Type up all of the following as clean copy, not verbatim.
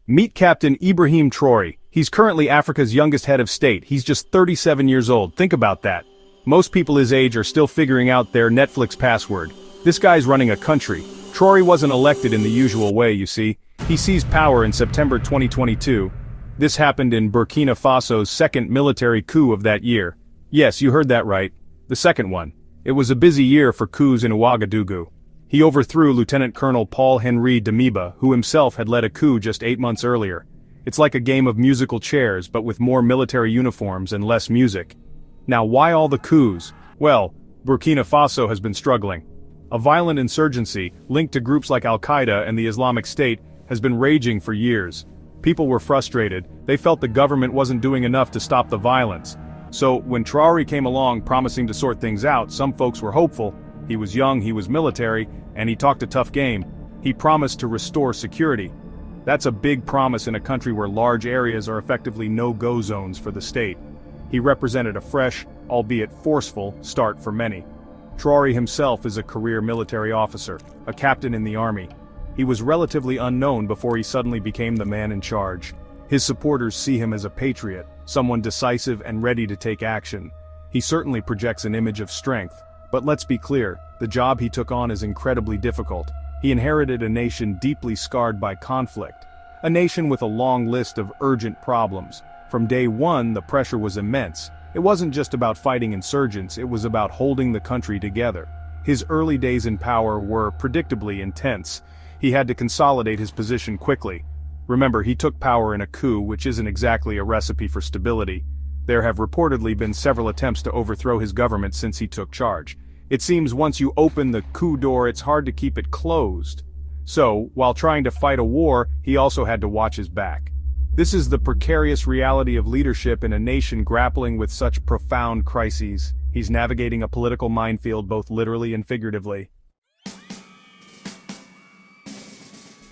Meet Captain Ibrahim Traoré. He's currently Africa's youngest head of state. He's just 37 years old. Think about that. Most people his age are still figuring out their Netflix password. This guy's running a country. Traoré wasn't elected in the usual way, you see. He seized power in September 2022. This happened in Burkina Faso's second military coup of that year. Yes, you heard that right. The second one. It was a busy year for coups in Ouagadougou. He overthrew Lieutenant Colonel Paul-Henri Damiba, who himself had led a coup just 8 months earlier. It's like a game of musical chairs, but with more military uniforms and less music. Now, why all the coups? Well, Burkina Faso has been struggling. A violent insurgency, linked to groups like Al-Qaeda and the Islamic State, has been raging for years. People were frustrated. They felt the government wasn't doing enough to stop the violence. So, when Traoré came along promising to sort things out, some folks were hopeful. He was young, he was military, and he talked a tough game. He promised to restore security. That's a big promise in a country where large areas are effectively no-go zones for the state. He represented a fresh, albeit forceful, start for many. Traoré himself is a career military officer, a captain in the army. He was relatively unknown before he suddenly became the man in charge. His supporters see him as a patriot, someone decisive and ready to take action. He certainly projects an image of strength. But let's be clear, the job he took on is incredibly difficult. He inherited a nation deeply scarred by conflict. A nation with a long list of urgent problems. From day one, the pressure was immense. It wasn't just about fighting insurgents, it was about holding the country together. His early days in power were predictably intense. He had to consolidate his position quickly. Remember, he took power in a coup, which isn't exactly a recipe for stability. There have reportedly been several attempts to overthrow his government since he took charge. It seems once you open the coup door, it's hard to keep it closed. So, while trying to fight a war, he also had to watch his back. This is the precarious reality of leadership in a nation grappling with such profound crises. He's navigating a political minefield both literally and figuratively.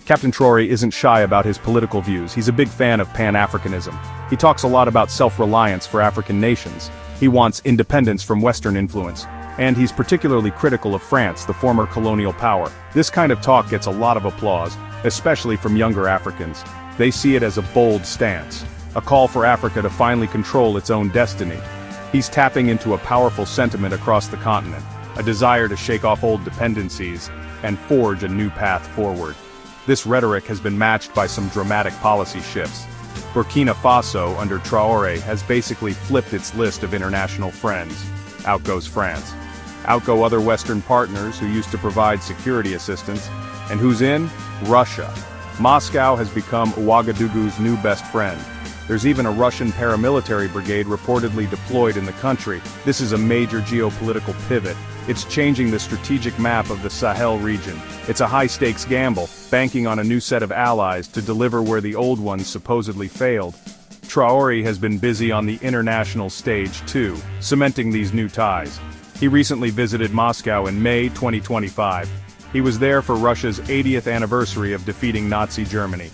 Captain Traoré isn't shy about his political views. He's a big fan of Pan-Africanism. He talks a lot about self-reliance for African nations. He wants independence from Western influence. And he's particularly critical of France, the former colonial power. This kind of talk gets a lot of applause, especially from younger Africans. They see it as a bold stance, a call for Africa to finally control its own destiny. He's tapping into a powerful sentiment across the continent, a desire to shake off old dependencies and forge a new path forward. This rhetoric has been matched by some dramatic policy shifts. Burkina Faso, under Traoré, has basically flipped its list of international friends. Out goes France. Out go other Western partners who used to provide security assistance. And who's in? Russia. Moscow has become Ouagadougou's new best friend. There's even a Russian paramilitary brigade reportedly deployed in the country. This is a major geopolitical pivot. It's changing the strategic map of the Sahel region. It's a high-stakes gamble, banking on a new set of allies to deliver where the old ones supposedly failed. Traoré has been busy on the international stage too, cementing these new ties. He recently visited Moscow in May 2025. He was there for Russia's 80th anniversary of defeating Nazi Germany.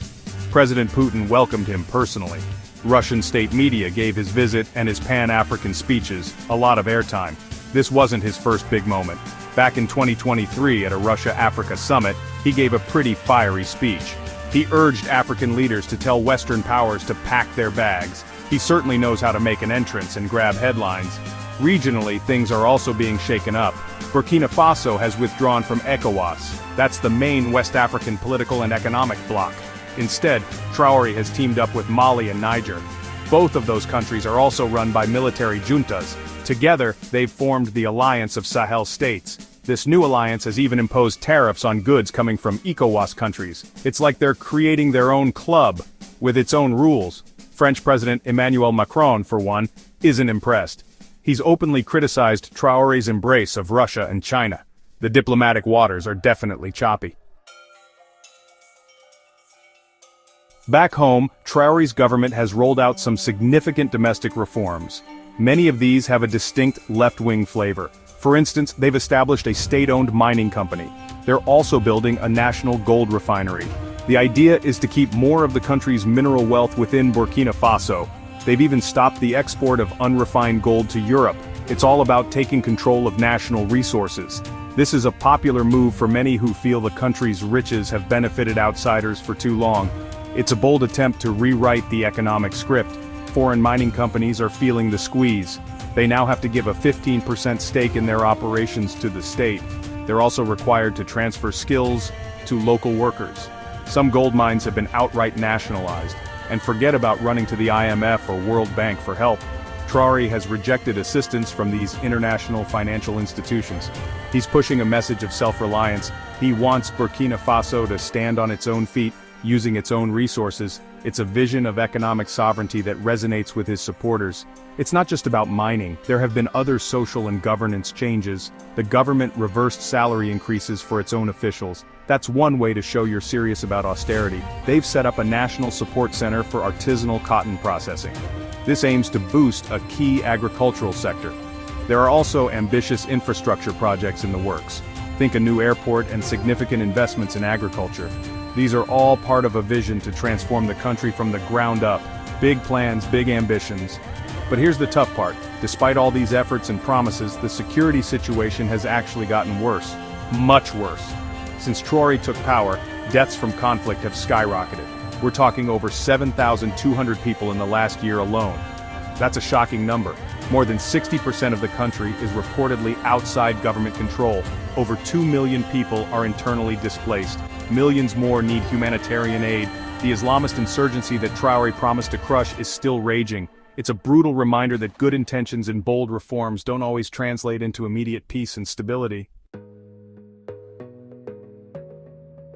President Putin welcomed him personally. Russian state media gave his visit and his Pan-African speeches a lot of airtime. This wasn't his first big moment. Back in 2023 at a Russia-Africa summit, he gave a pretty fiery speech. He urged African leaders to tell Western powers to pack their bags. He certainly knows how to make an entrance and grab headlines. Regionally, things are also being shaken up. Burkina Faso has withdrawn from ECOWAS. That's the main West African political and economic bloc. Instead, Traoré has teamed up with Mali and Niger. Both of those countries are also run by military juntas. Together, they've formed the Alliance of Sahel States. This new alliance has even imposed tariffs on goods coming from ECOWAS countries. It's like they're creating their own club, with its own rules. French President Emmanuel Macron, for one, isn't impressed. He's openly criticized Traoré's embrace of Russia and China. The diplomatic waters are definitely choppy. Back home, Traoré's government has rolled out some significant domestic reforms. Many of these have a distinct left-wing flavor. For instance, they've established a state-owned mining company. They're also building a national gold refinery. The idea is to keep more of the country's mineral wealth within Burkina Faso. They've even stopped the export of unrefined gold to Europe. It's all about taking control of national resources. This is a popular move for many who feel the country's riches have benefited outsiders for too long. It's a bold attempt to rewrite the economic script. Foreign mining companies are feeling the squeeze. They now have to give a 15% stake in their operations to the state. They're also required to transfer skills to local workers. Some gold mines have been outright nationalized. And forget about running to the IMF or World Bank for help. Traoré has rejected assistance from these international financial institutions. He's pushing a message of self-reliance. He wants Burkina Faso to stand on its own feet, using its own resources. It's a vision of economic sovereignty that resonates with his supporters. It's not just about mining. There have been other social and governance changes. The government reversed salary increases for its own officials. That's one way to show you're serious about austerity. They've set up a national support center for artisanal cotton processing. This aims to boost a key agricultural sector. There are also ambitious infrastructure projects in the works. Think a new airport and significant investments in agriculture. These are all part of a vision to transform the country from the ground up. Big plans, big ambitions. But here's the tough part. Despite all these efforts and promises, the security situation has actually gotten worse. Much worse. Since Traoré took power, deaths from conflict have skyrocketed. We're talking over 7,200 people in the last year alone. That's a shocking number. More than 60% of the country is reportedly outside government control. Over 2 million people are internally displaced. Millions more need humanitarian aid. The Islamist insurgency that Traoré promised to crush is still raging. It's a brutal reminder that good intentions and bold reforms don't always translate into immediate peace and stability.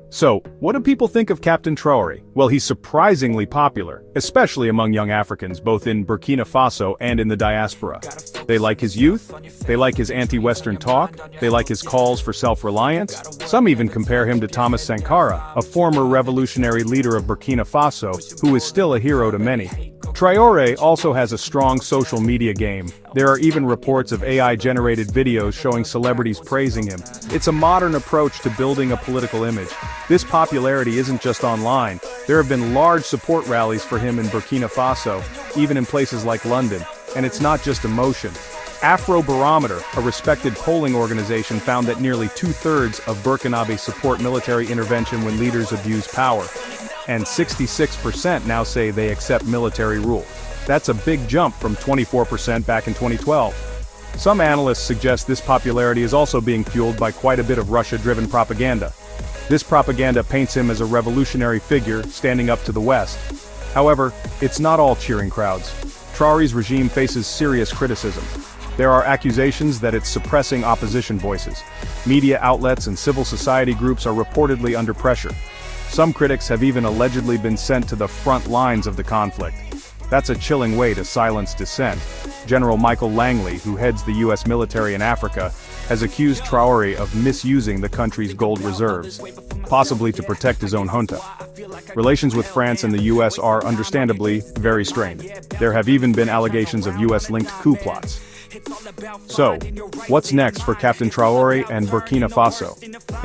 So, what do people think of Captain Traoré? Well, he's surprisingly popular, especially among young Africans, both in Burkina Faso and in the diaspora. They like his youth, they like his anti-Western talk, they like his calls for self-reliance. Some even compare him to Thomas Sankara, a former revolutionary leader of Burkina Faso, who is still a hero to many. Traoré also has a strong social media game. There are even reports of AI-generated videos showing celebrities praising him. It's a modern approach to building a political image. This popularity isn't just online. There have been large support rallies for him in Burkina Faso, even in places like London. And it's not just emotion. Afrobarometer, a respected polling organization, found that nearly 2/3 of Burkinabés support military intervention when leaders abuse power. And 66% now say they accept military rule. That's a big jump from 24% back in 2012. Some analysts suggest this popularity is also being fueled by quite a bit of Russia-driven propaganda. This propaganda paints him as a revolutionary figure standing up to the West. However, it's not all cheering crowds. Traoré's regime faces serious criticism. There are accusations that it's suppressing opposition voices. Media outlets and civil society groups are reportedly under pressure. Some critics have even allegedly been sent to the front lines of the conflict. That's a chilling way to silence dissent. General Michael Langley, who heads the U.S. military in Africa, has accused Traoré of misusing the country's gold reserves, possibly to protect his own junta. Relations with France and the U.S. are, understandably, very strained. There have even been allegations of U.S.-linked coup plots. So, what's next for Captain Traoré and Burkina Faso?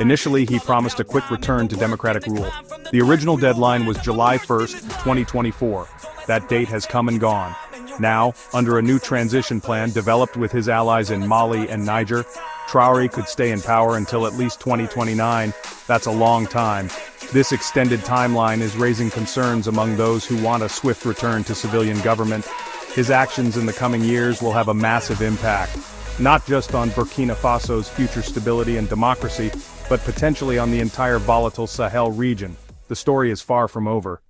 Initially, he promised a quick return to democratic rule. The original deadline was July 1st, 2024. That date has come and gone. Now, under a new transition plan developed with his allies in Mali and Niger, Traoré could stay in power until at least 2029. That's a long time. This extended timeline is raising concerns among those who want a swift return to civilian government. His actions in the coming years will have a massive impact, not just on Burkina Faso's future stability and democracy, but potentially on the entire volatile Sahel region. The story is far from over.